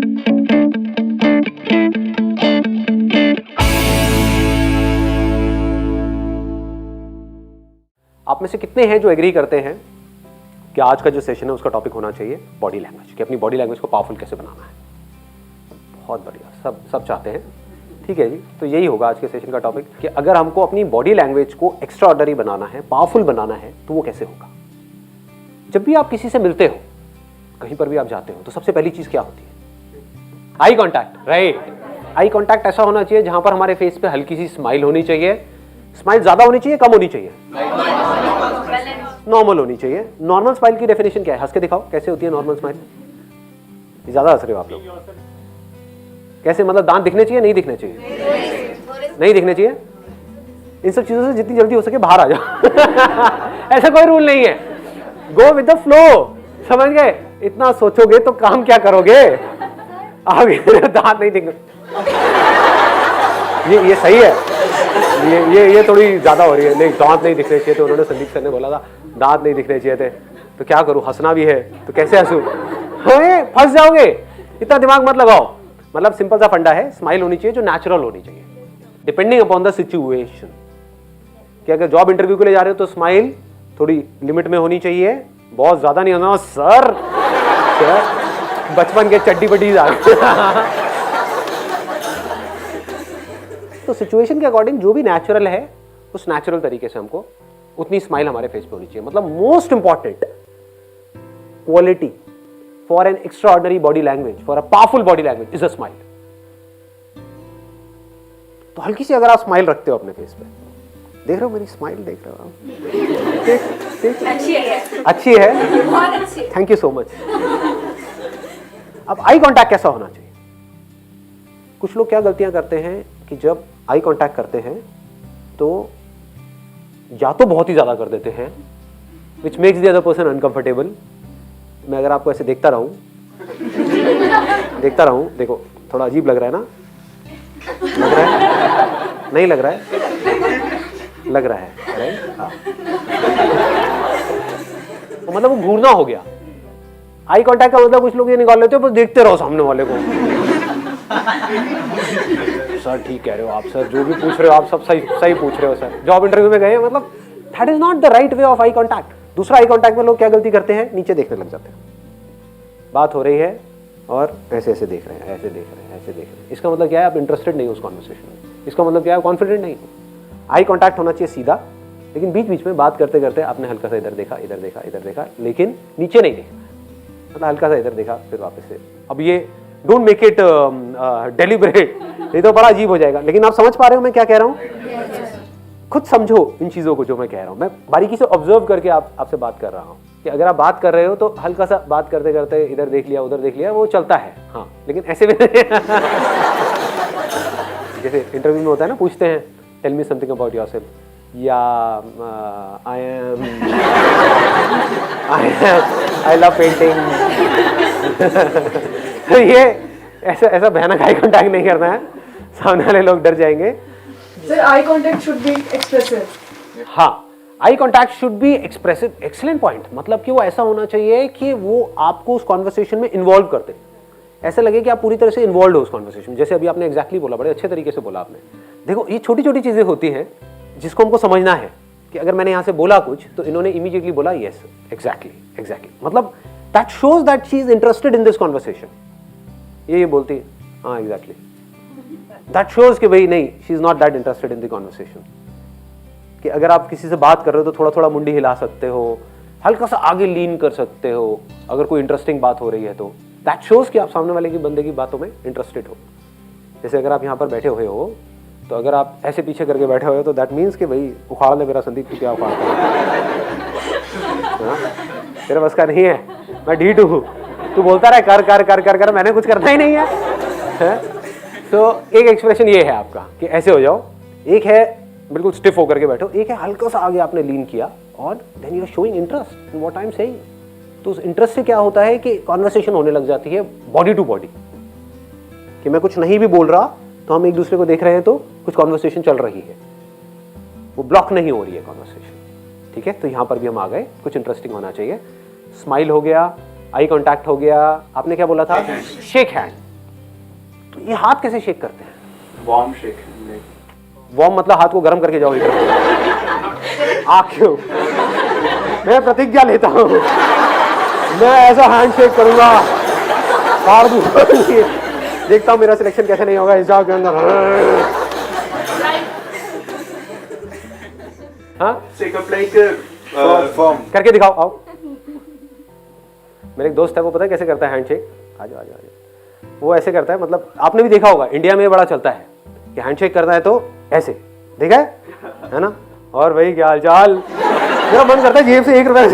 आप में से कितने हैं जो एग्री करते हैं कि आज का जो सेशन है उसका टॉपिक होना चाहिए बॉडी लैंग्वेज, कि अपनी बॉडी लैंग्वेज को पावरफुल कैसे बनाना है? बहुत बढ़िया, सब चाहते हैं। ठीक है जी, तो यही होगा आज के सेशन का टॉपिक कि अगर हमको अपनी बॉडी लैंग्वेज को एक्स्ट्रा ऑर्डिनरी बनाना है, पावरफुल बनाना है, तो वो कैसे होगा? जब भी आप किसी से मिलते हो, कहीं पर भी आप जाते हो, तो सबसे पहली चीज क्या होती है? Eye contact, right. Eye contact ऐसा होना चाहिए जहां पर हमारे फेस पे हल्की सी स्माइल होनी चाहिए। स्माइल ज्यादा होनी चाहिए, कम होनी चाहिए? नॉर्मल होनी चाहिए। नॉर्मल स्माइल की डेफिनेशन क्या है? हंस के दिखाओ, कैसे होती है नॉर्मल स्माइल? ज्यादा हंस रहे हो आप लोग। कैसे, मतलब दांत दिखने चाहिए, नहीं दिखने चाहिए? नहीं दिखने चाहिए। इन सब चीजों से जितनी जल्दी हो सके बाहर आ जाओ। ऐसा कोई रूल नहीं है, गो विद द फ्लो। समझ गए? इतना सोचोगे तो काम क्या करोगे? आगे दांत नहीं दिखने, ये सही है। ये थोड़ी ज्यादा हो रही है। नहीं, दांत नहीं दिखने चाहिए, तो उन्होंने संदीप सर ने बोला था दांत नहीं दिखने चाहिए थे, तो क्या करूं, हंसना भी है तो कैसे हंसूं? फंस जाओगे, इतना दिमाग मत लगाओ। मतलब सिंपल सा फंडा है, स्माइल होनी चाहिए जो नेचुरल होनी चाहिए, डिपेंडिंग अपॉन द सिचुएशन। कि अगर जॉब इंटरव्यू के लिए जा रहे हो तो स्माइल थोड़ी लिमिट में होनी चाहिए, बहुत ज्यादा नहीं होना। सर बचपन के चड्डी बड्डी तो सिचुएशन के अकॉर्डिंग जो भी नेचुरल है उस नेचुरल तरीके से हमको उतनी स्माइल हमारे फेस पे होनी चाहिए। मतलब most important quality for an extra ordinary body language, for a powerful body language is a smile. तो हल्की सी अगर आप स्माइल रखते हो अपने फेस पे, देख रहे हो मेरी स्माइल, देख रहे हो आप? अच्छी है, बहुत अच्छी। Thank you so much. अब आई कांटेक्ट कैसा होना चाहिए? कुछ लोग क्या गलतियां करते हैं कि जब आई कांटेक्ट करते हैं तो या तो बहुत ही ज्यादा कर देते हैं, which makes the other person uncomfortable. मैं अगर आपको ऐसे देखता रहूं, देखो थोड़ा अजीब लग रहा है ना? लग रहा है? नहीं लग रहा है? लग रहा है, राइट? हाँ। तो मतलब वो घूरना हो गया। आई कांटेक्ट का मतलब कुछ लोग ये निकाल लेते हो, बस देखते रहो सामने वाले को। सर ठीक कह रहे हो आप, सर जो भी पूछ रहे हो आप सब सही पूछ रहे हो सर। जॉब इंटरव्यू में गए, मतलब that is not the right way of eye contact. दूसरा आई कांटेक्ट में लोग क्या गलती करते हैं? नीचे देखने लग जाते हैं। बात हो रही है और ऐसे ऐसे देख रहे हैं, ऐसे देख रहे हैं, ऐसे देख रहे हैं। इसका मतलब क्या है? आप इंटरेस्टेड नहीं हो उस कॉन्वर्सेशन में। इसका मतलब क्या है? कॉन्फिडेंट नहीं। आई कांटेक्ट होना चाहिए सीधा, लेकिन बीच बीच में बात करते करते आपने हल्का सा इधर देखा, इधर देखा, इधर देखा, लेकिन नीचे नहीं देखा। मतलब हल्का सा इधर देखा, फिर वापस से। अब ये डोंट मेक इट डेलिब्रेट, नहीं तो बड़ा अजीब हो जाएगा। लेकिन आप समझ पा रहे हो मैं क्या कह रहा हूँ? खुद समझो इन चीजों को जो मैं कह रहा हूँ। मैं बारीकी से ऑब्जर्व करके आपसे बात कर रहा हूँ कि अगर आप बात कर रहे हो तो हल्का सा बात करते करते इधर देख लिया, उधर देख लिया, वो चलता है। हाँ, लेकिन ऐसे भी जैसे इंटरव्यू में होता है ना, पूछते हैं tell me something about yourself, या आई लव पेंटिंग। ये ऐसा भयानक आई कांटेक्ट नहीं करना है, सामने वाले लोग डर जाएंगे। Sir, eye contact should be expressive. हाँ, eye contact should be expressive. Excellent point. मतलब कि वो ऐसा होना चाहिए कि वो आपको उस कॉन्वर्सेशन में इन्वॉल्व करते, ऐसा लगे कि आप पूरी तरह से इन्वॉल्व हो उस कॉन्वर्सेशन में। जैसे अभी आपने एग्जैक्टली बोला, बड़े अच्छे तरीके से बोला आपने। देखो, ये छोटी छोटी चीजें होती हैं जिसको हमको समझना है कि अगर मैंने यहां से बोला कुछ तो इन्होंने इमीडिएटली बोला यस, एग्जैक्टली। मतलब that shows that she is interested in this conversation. ये बोलती है हाँ एग्जैक्टली, दैट शोज कि भाई नहीं, she is not that interested in the conversation. कि अगर आप किसी से बात कर रहे हो तो थोड़ा थोड़ा मुंडी हिला सकते हो, हल्का सा आगे लीन कर सकते हो अगर कोई इंटरेस्टिंग बात हो रही है तो। दैट शोज कि आप सामने वाले की बंदे की बातों में इंटरेस्टेड हो। जैसे अगर आप यहाँ पर बैठे हुए हो तो अगर आप ऐसे पीछे करके बैठे हुए हो तो दैट मीन्स कि भाई उखाड़ ले मेरा संदीप, तू क्या उखाड़ता है? तेरे बस का नहीं है, मैं ढीठ हूँ, तू बोलता रहे कर कर कर कर कर, मैंने कुछ करना ही नहीं है। तो एक एक्सप्रेशन ये है आपका कि ऐसे हो जाओ, एक है बिल्कुल स्टिफ होकर के बैठो, एक है हल्का सा आगे आपने लीन किया और then you are showing interest in what I am saying. तो उस इंटरेस्ट से क्या होता है कि कॉन्वर्सेशन होने लग जाती है बॉडी टू बॉडी, कि मैं कुछ नहीं भी बोल रहा तो हम एक दूसरे को देख रहे हैं तो कुछ कॉन्वर्सेशन चल रही है, वो ब्लॉक नहीं हो रही है कॉन्वर्सेशन। ठीक है, तो यहां पर भी हम आ गए, कुछ इंटरेस्टिंग होना चाहिए। स्माइल हो गया, आई कांटेक्ट हो गया, आपने क्या बोला था? Shake hand. तो ये हाथ कैसे शेक करते हैं? Warm shake. वार्म मतलब हाथ को गर्म करके जाओ हीटर। क्यों? मैं प्रतिज्ञा लेता हूं, मैं ऐसा हैंड शेक करूंगा, फाड़ दूंगा। देखता हूं मेरा सिलेक्शन कैसे नहीं होगा इस जॉब के अंदर। हाँ शेक अप लाइक फॉर्म करके दिखाओ, आओ। मेरे एक दोस्त है, वो पता है कैसे करता है हैंडशेक? आ जाओ आ जाओ आ जाओ। वो ऐसे करता है, मतलब आपने भी देखा होगा, इंडिया में बड़ा चलता है कि हैंडशेक करना है तो ऐसे, देखा है ना? और भाई क्या हाल चाल, मेरा मन करता है जेब से 1 रुपया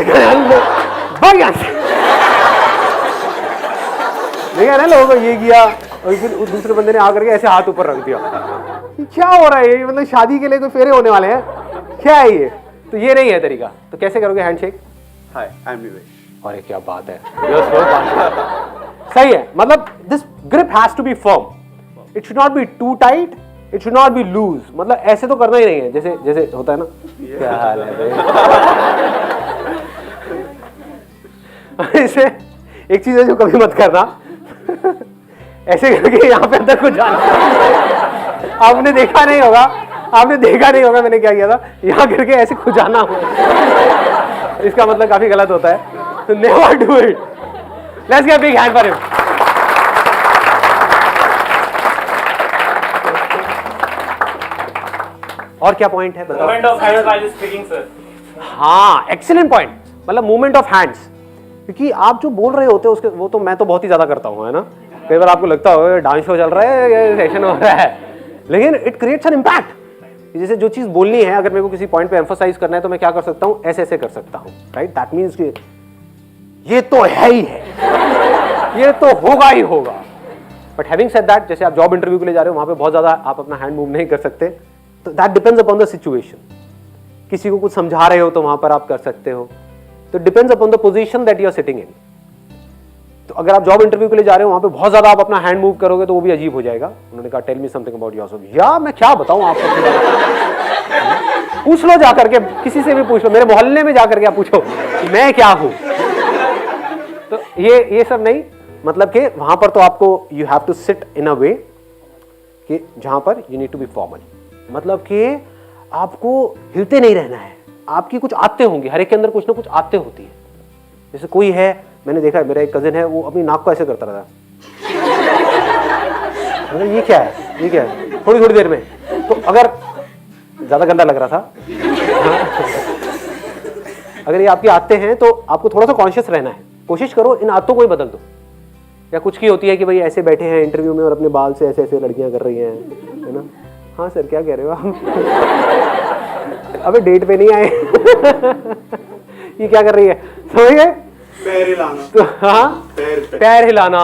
देखा ना लोगों को ये किया, और फिर उस दूसरे बंदे ने आकर के ऐसे हाथ ऊपर रख दिया। क्या हो रहा है ये? मतलब शादी के लिए कोई फेरे होने वाले हैं क्या है ये? तो ये नहीं है तरीका। तो कैसे करोगे हैंडशेक? हाय आई एम निवेश। अरे क्या बात है, सही है। मतलब this grip has to be firm, it should not be too tight, it should not be loose. मतलब ऐसे तो करना ही नहीं है, जैसे जैसे होता है ना। क्या हाल है भाई? ऐसे एक चीज है जो कभी मत करना, ऐसे करके यहाँ पे अंदर कुछ जाना। आपने देखा नहीं होगा, आपने देखा नहीं होगा मैंने क्या किया था, यहाँ करके ऐसे खुजाना हो, इसका मतलब काफी गलत होता है। तो never do it. Let's give a big hand for him. और क्या पॉइंट है बताओ? Movement of hands while speaking, sir. हाँ, एक्सीलेंट पॉइंट। मतलब मूवमेंट ऑफ हैंड्स, क्योंकि आप जो बोल रहे होते हो उसके, वो तो मैं तो बहुत ही ज्यादा करता हूँ, है ना? कई बार आपको लगता हो डांस शो चल रहा है या सेशन हो रहा है, लेकिन इट क्रिएट्स एन इम्पैक्ट। जैसे जो चीज बोलनी है, अगर मेरे को किसी पॉइंट पे एम्फसाइज करना है तो मैं क्या कर सकता हूँ? ऐसे ऐसे कर सकता हूँ, राइट? दैट मीन्स कि ये तो है ही है, ये तो होगा ही होगा। बट हैविंग सेड दैट, जैसे आप जॉब इंटरव्यू के लिए जा रहे हो, वहां पे बहुत ज्यादा आप अपना हैंड मूव नहीं कर सकते, तो that depends upon the situation. किसी को कुछ समझा रहे हो तो वहां पर आप कर सकते हो, तो depends upon the position that you are sitting in. तो अगर आप जॉब इंटरव्यू के लिए जा रहे हो, वहां पे बहुत ज्यादा आप अपना हैंड मूव करोगे तो वो भी अजीब हो जाएगा। उन्होंने कहा tell me something about yourself. या मैं क्या बताऊं आपको? पूछ लो जाकर के, किसी से भी पूछ लो, मेरे मोहल्ले में जाकर के आप पूछो मैं क्या हूं। तो ये सब नहीं, मतलब कि वहां पर तो आपको you have to sit in a way कि जहां पर you need to be formal. मतलब कि आपको हिलते नहीं रहना है, आपकी कुछ आदतें होंगी, हर एक के अंदर कुछ ना कुछ आदतें होती है। जैसे कोई है, मैंने देखा है, मेरा एक कजिन है, वो अपनी नाक को ऐसे करता रहता है। मतलब ये क्या है, ये क्या है? थोड़ी थोड़ी देर में, तो अगर ज्यादा गंदा लग रहा था अगर ये आपकी आदतें हैं तो आपको थोड़ा सा कॉन्शियस रहना है। कोशिश करो इन आदतों को ही बदल दो। या कुछ की होती है कि भाई ऐसे बैठे हैं इंटरव्यू में और अपने बाल से ऐसे ऐसे लड़कियां कर रही हैं, है ना? हाँ सर, क्या कह रहे हो आप? अबे डेट पे नहीं आए। ये क्या कर रही है, समझ गए? पैर हिलाना। तो हाँ, पैर हिलाना,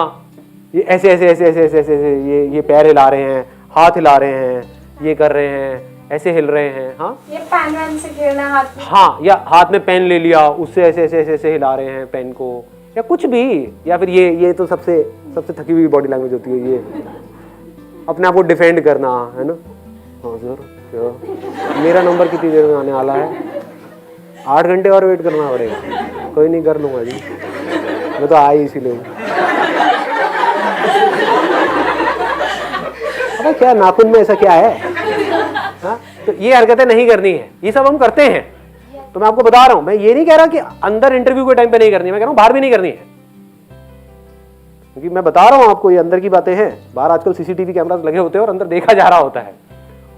ये ऐसे ऐसे ऐसे ऐसे ऐसे ऐसे ये पैर हिला रहे हैं, हाथ हिला रहे हैं, ये कर रहे हैं, ऐसे हिल रहे हैं। हाँ, ये पेन वैन से खेलना हाथ में। हाँ, या हाथ में पेन ले लिया, उससे ऐसे ऐसे ऐसे ऐसे हिला रहे हैं पेन को, या कुछ भी। या फिर ये तो सबसे थकी हुई बॉडी लैंग्वेज होती है, ये अपने आप को डिफेंड करना, है ना? हाँ सर, क्या मेरा नंबर कितनी देर में आने वाला है? 8 घंटे और वेट करना पड़ेगा। कोई नहीं, कर लूंगा जी, मैं तो आई इसीलिए। अबे क्या नाखून में ऐसा क्या है? हाँ, तो ये हरकतें नहीं करनी है, ये सब हम करते हैं। तो मैं आपको बता रहा हूं, मैं ये नहीं कह रहा कि अंदर इंटरव्यू के टाइम पे नहीं करनी है, मैं कह रहा हूं बाहर भी नहीं करनी है। क्योंकि मैं बता रहा हूं आपको, ये अंदर की बातें हैं। बाहर आजकल सीसीटीवी कैमरास लगे होते हैं और अंदर देखा जा रहा होता है।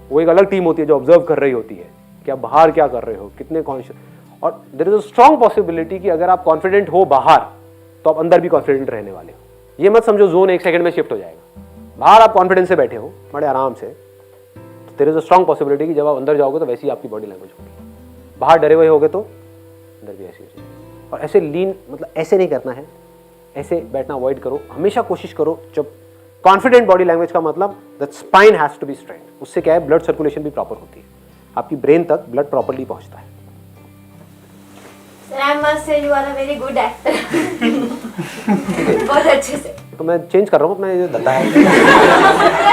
वो एक अलग टीम होती है जो ऑब्जर्व कर रही होती है कि आप बाहर क्या कर रहे हो, कितने कॉन्शियस। और there is a strong possibility कि अगर आप कॉन्फिडेंट हो बाहर, तो आप अंदर भी कॉन्फिडेंट रहने वाले हो। ये मत समझो जोन 1 सेकंड में शिफ्ट हो जाएगा। बाहर आप कॉन्फिडेंस से बैठे हो बड़े आराम से, तो there is a strong possibility कि जब आप अंदर जाओगे तो वैसी आपकी बॉडी लैंग्वेज होगी। बाहर डरे हुए होगे तो अंदर भी ऐसी हो जाएगी। और ऐसे लीन, मतलब ऐसे नहीं करना है, ऐसे बैठना अवॉइड करो। हमेशा कोशिश करो, जब कॉन्फिडेंट बॉडी लैंग्वेज का मतलब that spine has to be straight. उससे क्या है, ब्लड सर्कुलेशन भी प्रॉपर होती है, आपकी ब्रेन तक ब्लड प्रॉपर्ली पहुंचता है। Sir, I must say you are a very good actor. बहुत अच्छे से। तो मैं चेंज कर रहा हूँ अपना ये धंधा है। सर,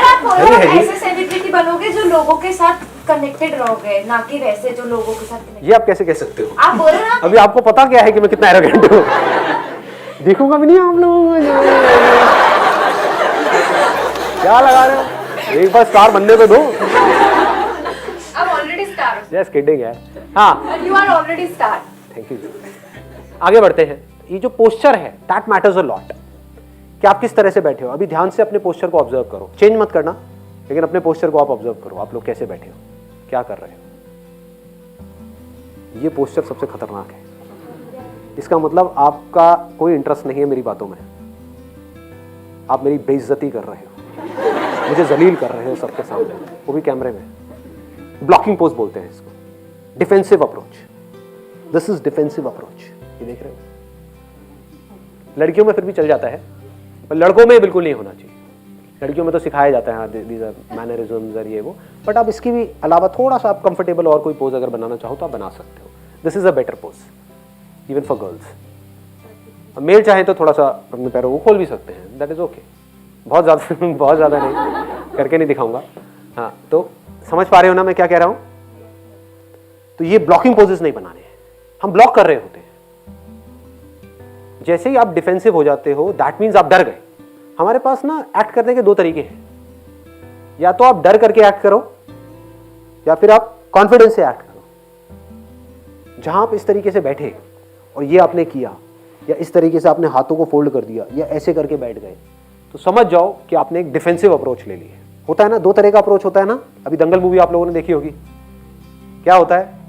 आप बोलो आप ऐसे सेलिब्रिटी बनोगे जो लोगों के साथ कनेक्टेड रहोगे, ना कि वैसे जो लोगों के साथ connected। ये आप कैसे कह सकते हो? आप बोलो ना। अभी आपको पता क्या है कि मैं कितना एरोगेंट हूँ? देखूंगा भी नहीं आप लोगों को। क्या लगा रहे हो, एक बार स्टार बनने पे दो। I'm already star. Just kidding है। हाँ, You are already star. Thank you. आगे बढ़ते हैं। ये जो पोस्चर है दैट मैटर्स अ लॉट, कि आप किस तरह से बैठे हो। अभी ध्यान से अपने पोस्चर को ऑब्जर्व करो, चेंज मत करना, लेकिन अपने पोस्चर को आप ऑब्जर्व करो। आप लोग कैसे बैठे हो, क्या कर रहे हो। ये पोस्चर सबसे खतरनाक है। इसका मतलब आपका कोई इंटरेस्ट नहीं है मेरी बातों में, आप मेरी बेइज्जती कर रहे हो, मुझे जलील कर रहे हो सबके सामने, वो भी कैमरे में। ब्लॉकिंग पोज बोलते हैं इसको, defensive approach. This is defensive approach. ये देख रहे हो, लड़कियों में फिर भी चल जाता है, पर लड़कों में बिल्कुल नहीं होना चाहिए। लड़कियों में तो सिखाया जाता है दीज आर मैनरिज्म्स और ये वो, बट आप इसकी भी अलावा थोड़ा सा आप कंफर्टेबल और कोई पोज अगर बनाना चाहो तो आप बना सकते हो। This is a better pose even for girls. Male चाहे तो थोड़ा सा अपने पैरों को खोल भी सकते हैं, दैट इज ओके। बहुत ज़्यादा नहीं, करके नहीं दिखाऊंगा। हाँ, तो समझ पा रहे हो ना मैं क्या कह रहा हूँ। तो ये ब्लॉकिंग पोजेस नहीं बनाने हैं, हम ब्लॉक कर रहे होते हैं। जैसे ही आप डिफेंसिव हो जाते हो दैट मीन्स आप डर गए। हमारे पास ना एक्ट करने के दो तरीके हैं, या तो आप डर करके एक्ट करो या फिर आप कॉन्फिडेंस से एक्ट करो। जहां आप इस तरीके से बैठे और ये आपने किया, या इस तरीके से आपने हाथों को फोल्ड कर दिया, या ऐसे करके बैठ गए, तो समझ जाओ कि आपने एक डिफेंसिव अप्रोच ले ली है। होता है ना, दो तरह का अप्रोच होता है ना। अभी दंगल मूवी आप लोगों ने देखी होगी, क्या होता है,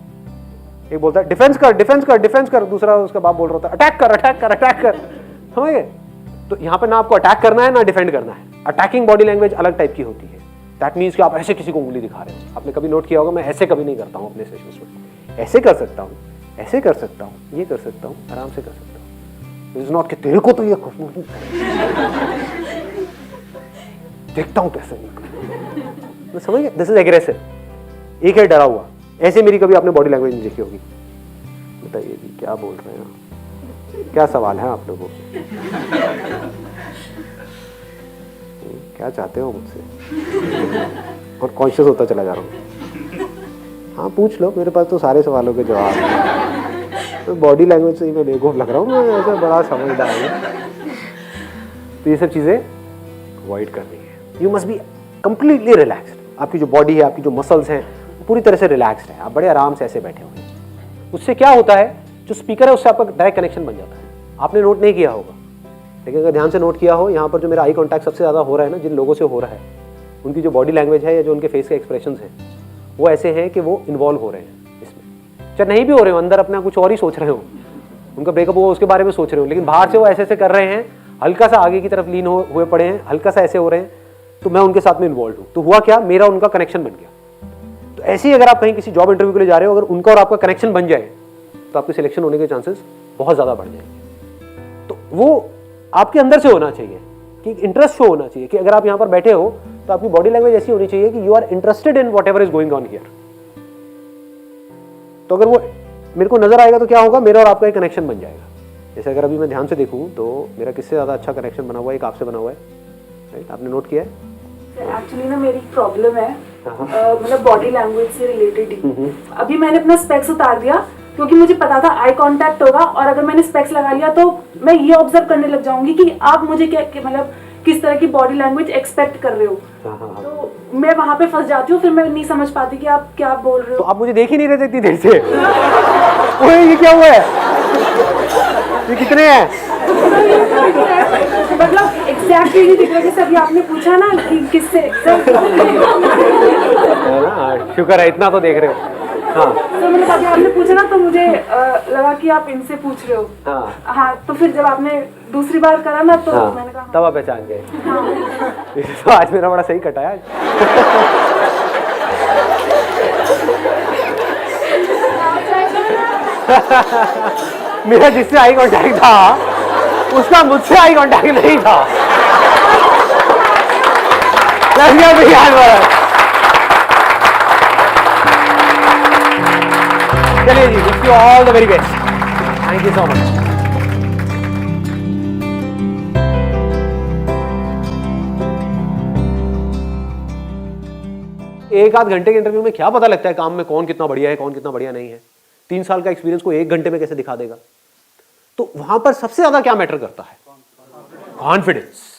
एक बोलता है डिफेंस कर डिफेंस कर डिफेंस कर, दूसरा उसका बाप बोल रहा होता है अटैक कर अटैक कर अटैक कर। समझ गए। तो यहाँ पे ना आपको अटैक करना है ना डिफेंड करना है। अटैकिंग बॉडी लैंग्वेज अलग टाइप की होती है। दैट मीन्स कि आप ऐसे किसी को उंगली दिखा रहे हो। आपने कभी नोट किया होगा, मैं ऐसे कभी नहीं करता हूँ अपने सेशंस में। ऐसे कर सकता हूँ, ऐसे कर सकता हूँ, ये कर सकता हूँ, आराम से कर सकता हूँ। इट्स नॉट कि तेरे को तो ये देखता हूँ कैसे मैं, समझ गया। This is aggressive. एक है डरा हुआ, ऐसे मेरी कभी आपने बॉडी लैंग्वेज नहीं देखी होगी। बताइए जी क्या बोल रहे हैं, क्या सवाल है आप लोगों को, क्या चाहते हो मुझसे, और कॉन्शियस होता चला जा रहा हूँ। हाँ पूछ लो, मेरे पास तो सारे सवालों के जवाब हैं। तो बॉडी लैंग्वेज से ही मैं बेवकूफ़ लग रहा हूँ, मैं ऐसा बड़ा समझदार हूँ। तो ये सब चीज़ें अवॉइड करनी है। You must be completely relaxed. आपकी जो बॉडी है, आपकी जो मसल्स हैं, पूरी तरह से रिलैक्स्ड है। आप बड़े आराम से ऐसे बैठे हुए हैं। उससे क्या होता है, जो स्पीकर है उससे आपका डायरेक्ट कनेक्शन बन जाता है। आपने नोट नहीं किया होगा, लेकिन अगर ध्यान से नोट किया हो, यहाँ पर जो मेरा आई कॉन्टैक्ट सबसे ज़्यादा हो रहा है ना, जिन लोगों से हो रहा है, उनकी जो बॉडी लैंग्वेज है या जो उनके फेस के एक्सप्रेशंस हैं, वो ऐसे हैं कि वो इन्वॉल्व हो रहे हैं इसमें। चाहे नहीं भी हो रहे हो, अंदर अपना कुछ और ही सोच रहे हो, उनका ब्रेकअप हुआ उसके बारे में सोच रहे हो, लेकिन बाहर से वो ऐसे ऐसे कर रहे हैं, हल्का सा आगे की तरफ लीन हुए पड़े हैं, हल्का सा ऐसे हो रहे हैं, तो मैं उनके साथ में इन्वॉल्व हूँ। तो हुआ क्या, मेरा उनका कनेक्शन बन गया। तो ऐसे ही अगर आप कहीं किसी जॉब इंटरव्यू के लिए जा रहे हो, अगर उनका और आपका कनेक्शन बन जाए तो आपके सिलेक्शन होने के चांसेस बहुत ज़्यादा बढ़ जाएंगे। तो वो आपके अंदर से होना चाहिए कि इंटरेस्ट शो होना चाहिए कि अगर आप यहाँ पर बैठे हो तो आपकी बॉडी लैंग्वेज ऐसी होनी चाहिए कि you are interested in whatever is going on here. तो अगर वो मेरे को नजर आएगा तो क्या होगा, मेरा और आपका एक कनेक्शन बन जाएगा। जैसे अगर अभी मैं ध्यान से देखूँ तो मेरा किससे ज़्यादा अच्छा कनेक्शन बना हुआ है, एक आपसे बना हुआ है, राइट? आपने नोट किया है? एक्चुअली ना मेरी प्रॉब्लम है, मतलब बॉडी लैंग्वेज से रिलेटेड ही। अभी मैंने अपना स्पेक्स उतार दिया क्योंकि मुझे पता था आई कांटेक्ट होगा, और अगर मैंने स्पेक्स लगा लिया तो मैं ये ऑब्जर्व करने लग जाऊंगी कि आप मुझे क्या मतलब किस तरह की बॉडी लैंग्वेज एक्सपेक्ट कर रहे हो। तो मैं वहां पे फंस जाती हूँ, फिर मैं नहीं समझ पाती कि आप क्या बोल रहे हो। तो आप मुझे देख ही नहीं रहे थे इतनी देर से। ओए ये क्या हुआ है, ये कितने हैं? मतलब एग्जैक्टली नहीं दिख रहा, जैसे अभी आपने पूछा ना कि किससे शुक्र है इतना तो देख रहे हो। हाँ तो मतलब अभी आपने पूछा ना तो मुझे लगा कि आप इनसे पूछ रहे हो। हाँ तो फिर जब आपने दूसरी बार करा ना तो मैंने कहा तब आप पहचान गए। तो आज मेरा बड़ा सही कटा है। मेरा जिससे आई कांटेक्ट था उसका मुझसे आई कांटेक्ट नहीं था। चलिए जी, wish you all the very best. Thank you so much. एक आध घंटे के इंटरव्यू में क्या पता लगता है काम में कौन कितना बढ़िया है, कौन कितना बढ़िया नहीं है। 3 साल का एक्सपीरियंस को 1 घंटे में कैसे दिखा देगा। तो वहां पर सबसे ज्यादा क्या मैटर करता है, कॉन्फिडेंस।